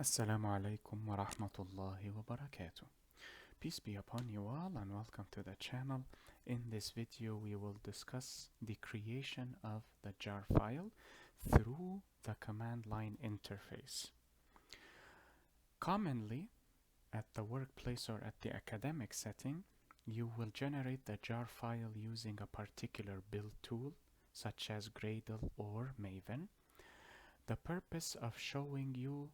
Assalamu alaikum wa rahmatullahi wa barakatuh. Peace be upon you all and welcome to the channel. In this video we will discuss the creation of the jar file through the command line interface. Commonly at the workplace or at the academic setting, you will generate the jar file using a particular build tool such as Gradle or Maven. The purpose of showing you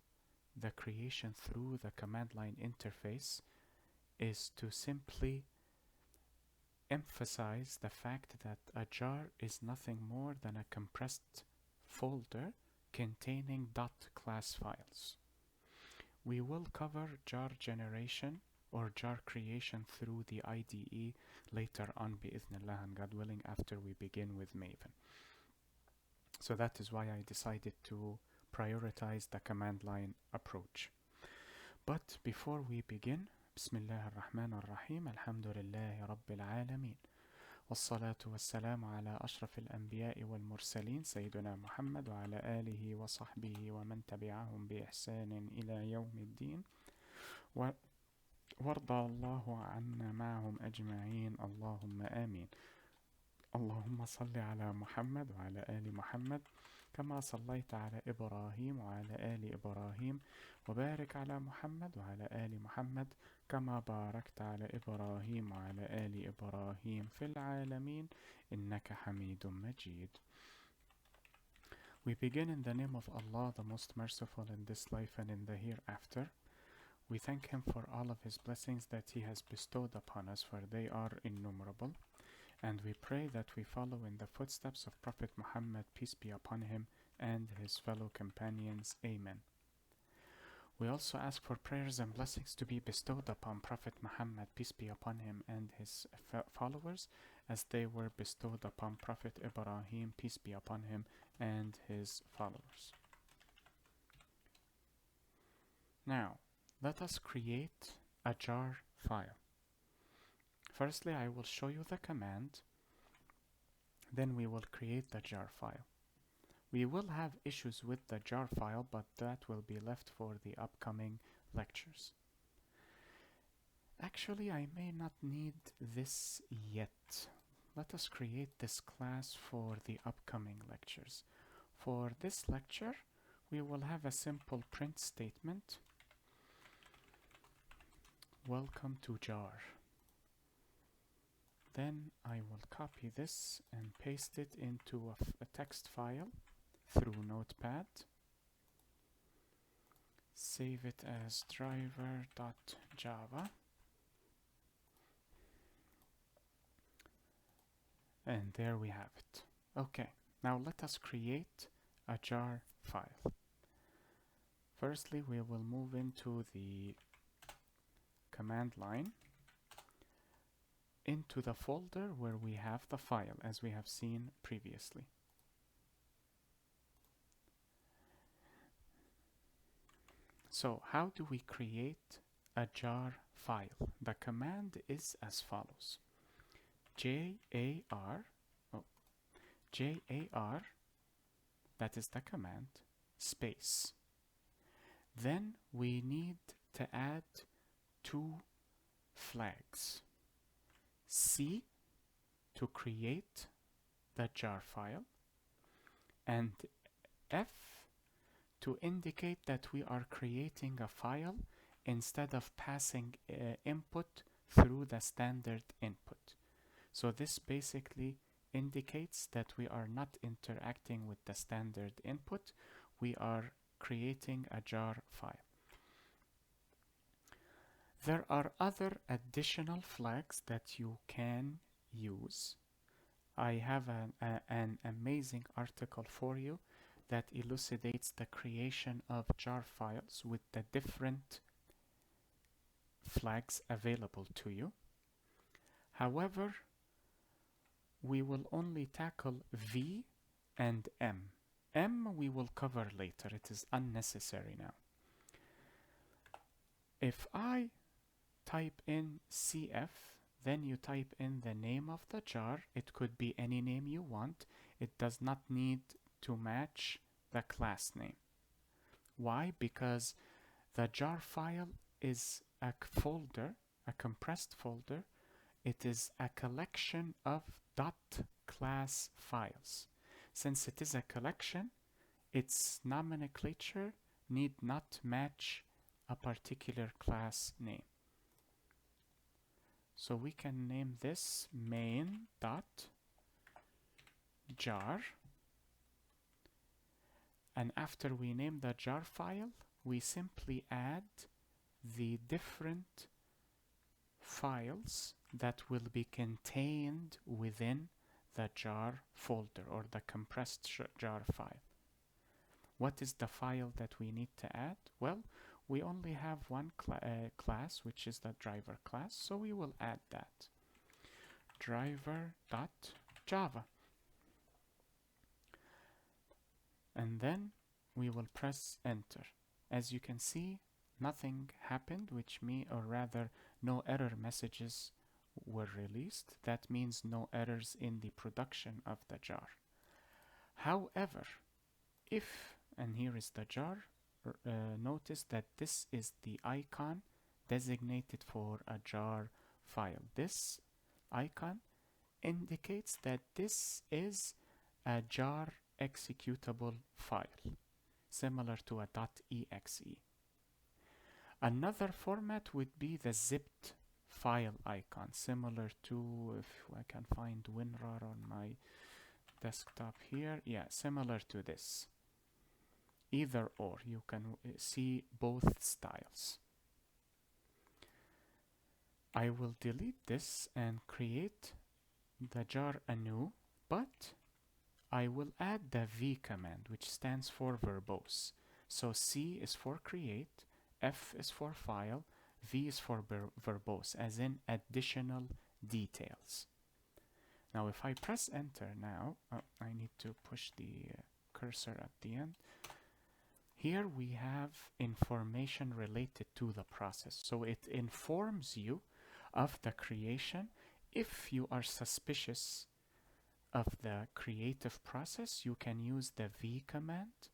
the creation through the command line interface is to simply emphasize the fact that a jar is nothing more than a compressed folder containing .class files. We will cover jar generation or jar creation through the IDE later on bi'idhnillah and God willing after we begin with Maven. So that is why I decided to prioritize the command line approach. But before we begin, Bismillah ar-Rahman ar-Rahim, Alhamdulillahi Rabbil Alameen. والصلاة والسلام على أشرف الأنبياء والمرسلين سيدنا محمد وعلى آله وصحبه ومن تبعهم بإحسان إلى يوم الدين وارضى الله عنا معهم أجمعين اللهم آمين. اللهم صل على محمد وعلى آل محمد كما صليت على إبراهيم وعلى آل إبراهيم وبارك على محمد وعلى آل محمد كما باركت على إبراهيم وعلى آل إبراهيم في العالمين إنك حميد مجيد. We begin in the name of Allah, the most merciful in this life and in the hereafter. We thank Him for all of His blessings that He has bestowed upon us, for they are innumerable. And we pray that we follow in the footsteps of Prophet Muhammad, peace be upon him, and his fellow companions. Amen. We also ask for prayers and blessings to be bestowed upon Prophet Muhammad, peace be upon him, and his followers, as they were bestowed upon Prophet Ibrahim, peace be upon him, and his followers. Now, let us create a jar file. Firstly, I will show you the command, then we will create the jar file. We will have issues with the jar file, but that will be left for the upcoming lectures. Actually, I may not need this yet. Let us create this class for the upcoming lectures. For this lecture, we will have a simple print statement. Welcome to jar. Then I will copy this and paste it into a text file through Notepad. Save it as driver.java. And there we have it. Okay, now let us create a jar file. Firstly, we will move into the command line, into the folder where we have the file, as we have seen previously. So how do we create a jar file? The command is as follows. jar, that is the command, space. Then we need to add two flags. C to create the jar file, and F to indicate that we are creating a file instead of passing input through the standard input. So this basically indicates that we are not interacting with the standard input, we are creating a jar file. There are other additional flags that you can use. I have an amazing article for you that elucidates the creation of jar files with the different flags available to you. However, we will only tackle V and M. M we will cover later, it is unnecessary now. If I type in CF, then you type in the name of the jar. It could be any name you want. It does not need to match the class name. Why? Because The jar file is a folder, a compressed folder. It is a collection of .class files. Since it is a collection, its nomenclature need not match a particular class name. So we can name this main.jar, and after we name the jar file, we simply add the different files that will be contained within the jar folder or the compressed jar file. What is the file that we need to add? Well, we only have one class, which is the driver class, so we will add that. driver.java. And then we will press enter. As you can see, nothing happened, or rather no error messages were released. That means no errors in the production of the jar. However, and here is the jar, notice that this is the icon designated for a jar file. This icon indicates that this is a jar executable file, similar to a .exe. Another format would be the zipped file icon, similar to, if I can find WinRAR on my desktop here, yeah, similar to this. Either or, you can see both styles. I will delete this and create the jar anew, but I will add the V command, which stands for verbose. So C is for create, F is for file, V is for verbose, as in additional details. Now if I press enter now, I need to push the cursor at the end. Here we have information related to the process. So it informs you of the creation. If you are suspicious of the creative process, you can use the V command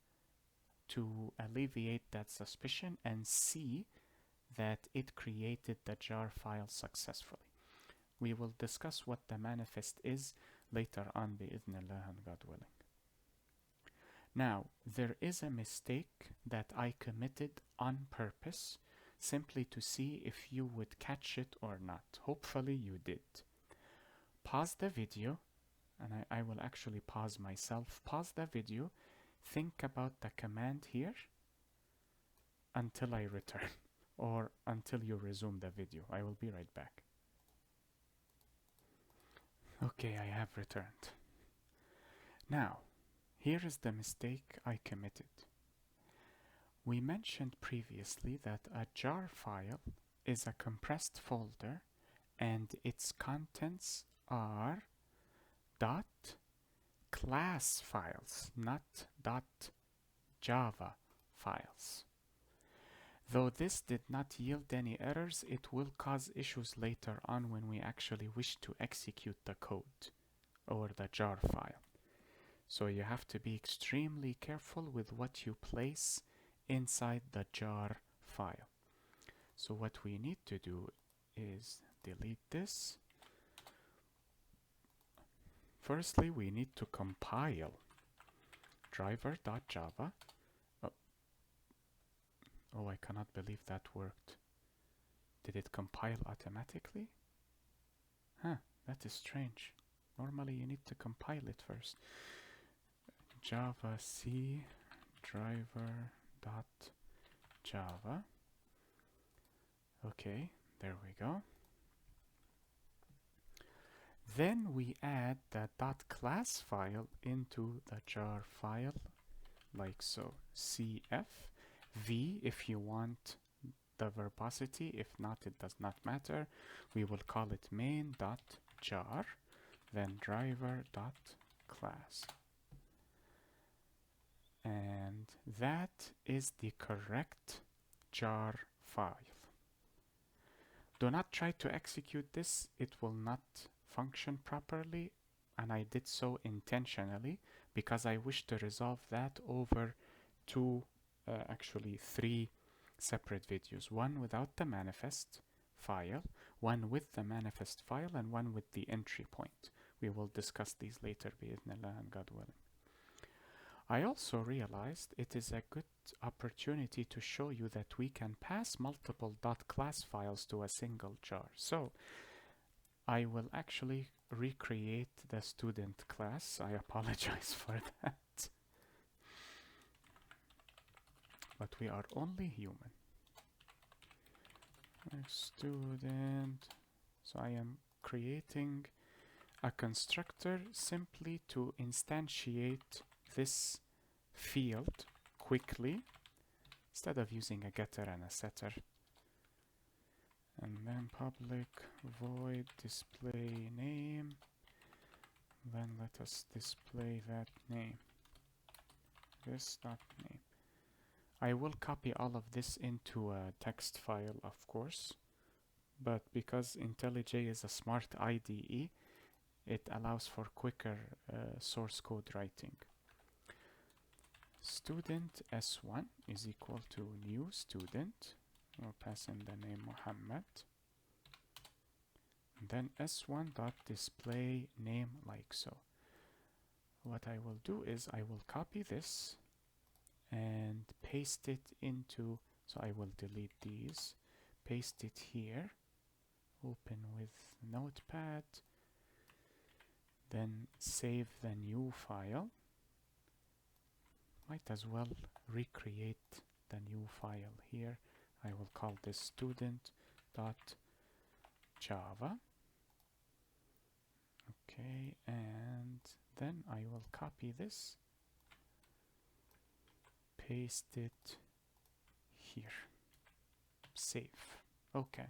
to alleviate that suspicion and see that it created the jar file successfully. We will discuss what the manifest is later on, bi'idhnillah, and God willing. Now, there is a mistake that I committed on purpose, simply to see if you would catch it or not. Hopefully you did. Pause the video, and I will actually pause myself. Pause the video, think about the command here until I return, or until you resume the video. I will be right back. Okay, I have returned. Now, here is the mistake I committed. We mentioned previously that a jar file is a compressed folder and its contents are .class files, not .java files. Though this did not yield any errors, it will cause issues later on when we actually wish to execute the code or the jar file. So you have to be extremely careful with what you place inside the jar file. So what we need to do is delete this. Firstly, we need to compile driver.java. Oh, I cannot believe that worked. Did it compile automatically? Huh, that is strange. Normally you need to compile it first. Java C driver.java. Okay, there we go. Then we add the .class file into the jar file, like so. CF, V if you want the verbosity, if not it does not matter. We will call it main.jar, then driver.class. And that is the correct jar file. Do not try to execute this, it will not function properly, and I did so intentionally because I wish to resolve that over actually three separate videos, one without the manifest file, one with the manifest file, and one with the entry point. We will discuss these later, bi'idhnillah and God willing. I also realized it is a good opportunity to show you that we can pass multiple .class files to a single jar. So I will actually recreate the student class. I apologize for that. But we are only human. Student. So I am creating a constructor simply to instantiate this field quickly instead of using a getter and a setter. And then public void display name. Then let us display that name. This dot name. I will copy all of this into a text file, of course, but because IntelliJ is a smart IDE, it allows for quicker source code writing. Student S1 is equal to new student. We'll pass in the name Muhammad. And then S1 dot display name like so. What I will do is I will copy this and paste it into, so I will delete these, paste it here, open with Notepad, then save the new file. Might as well recreate the new file here. I will call this student.java. Okay, and then I will copy this, paste it here, save. Okay.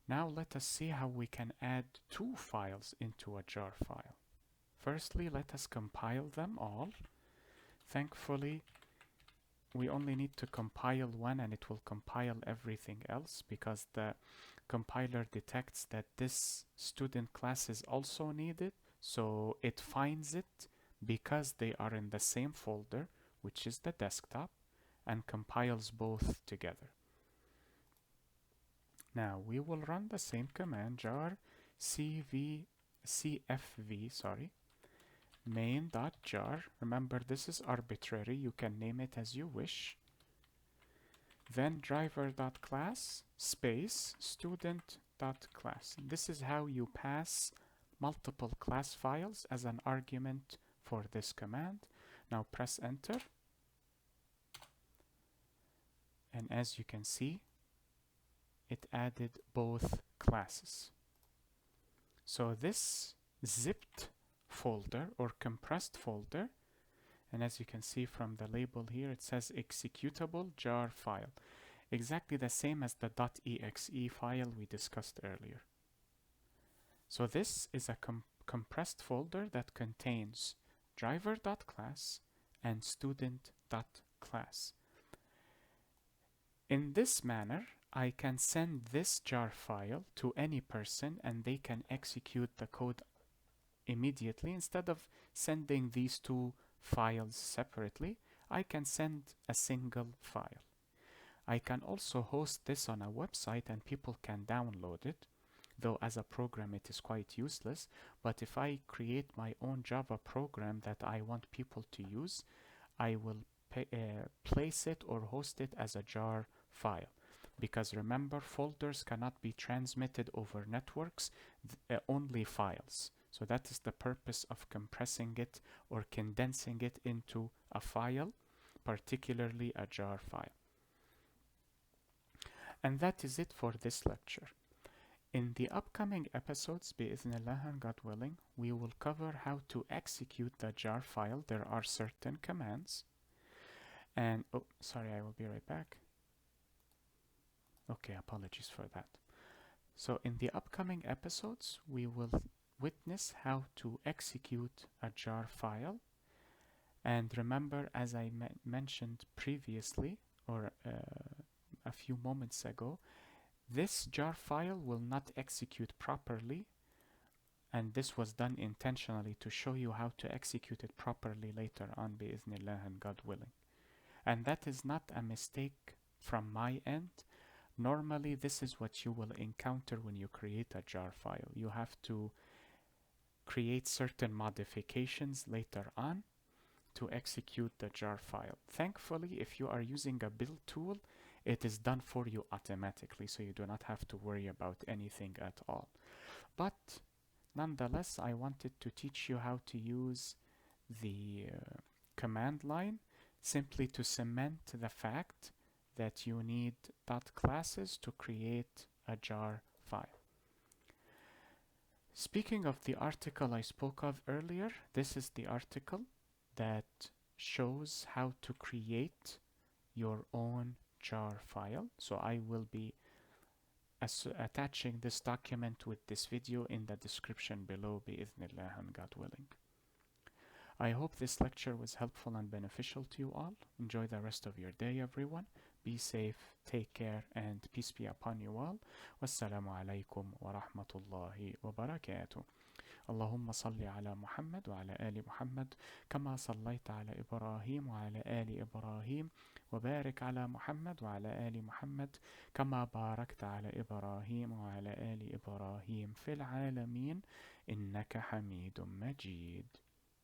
Now let us see how we can add two files into a jar file. Firstly, let us compile them all. Thankfully, we only need to compile one and it will compile everything else because the compiler detects that this student class is also needed, so it finds it because they are in the same folder, which is the desktop, and compiles both together. Now we will run the same command, jar cfv main.jar. Remember, this is arbitrary. You can name it as you wish. Then driver.class space student.class. This is how you pass multiple class files as an argument for this command. Now press enter. And as you can see, it added both classes. So this zipped folder or compressed folder, and as you can see from the label here, it says executable jar file, exactly the same as the .exe file we discussed earlier. So this is a compressed folder that contains driver.class and student.class. In this manner, I can send this jar file to any person and they can execute the code immediately. Instead of sending these two files separately, I can send a single file. I can also host this on a website and people can download it, though as a program it is quite useless. But if I create my own Java program that I want people to use, I will place it or host it as a jar file. Because remember, folders cannot be transmitted over networks, only files. So that is the purpose of compressing it or condensing it into a file, particularly a jar file. And that is it for this lecture. In the upcoming episodes, bi'idhnillah and God willing, we will cover how to execute the jar file. There are certain commands. And, oh, sorry, I will be right back. Okay, apologies for that. So in the upcoming episodes, we will witness how to execute a jar file. And remember, as I mentioned previously, or a few moments ago, this jar file will not execute properly, and this was done intentionally to show you how to execute it properly later on, bi'idhnillah and God willing. And that is not a mistake from my end. Normally, this is what you will encounter when you create a jar file. You have to create certain modifications later on to execute the jar file. Thankfully, if you are using a build tool, it is done for you automatically, so you do not have to worry about anything at all. But nonetheless, I wanted to teach you how to use the command line simply to cement the fact that you need dot classes to create a jar file. Speaking of the article I spoke of earlier, this is the article that shows how to create your own jar file. So I will be attaching this document with this video in the description below, bi'idhnillah, and God willing. I hope this lecture was helpful and beneficial to you all. Enjoy the rest of your day, everyone. Be safe, take care, and peace be upon you all. Wassalamu alaikum wa rahmatullahi wa barakatuh. اللهم صل على محمد وعلى آل محمد كما صليت على إبراهيم وعلى آل إبراهيم وبارك على محمد وعلى آل محمد كما باركت على إبراهيم وعلى آل إبراهيم في العالمين إنك حميد مجيد.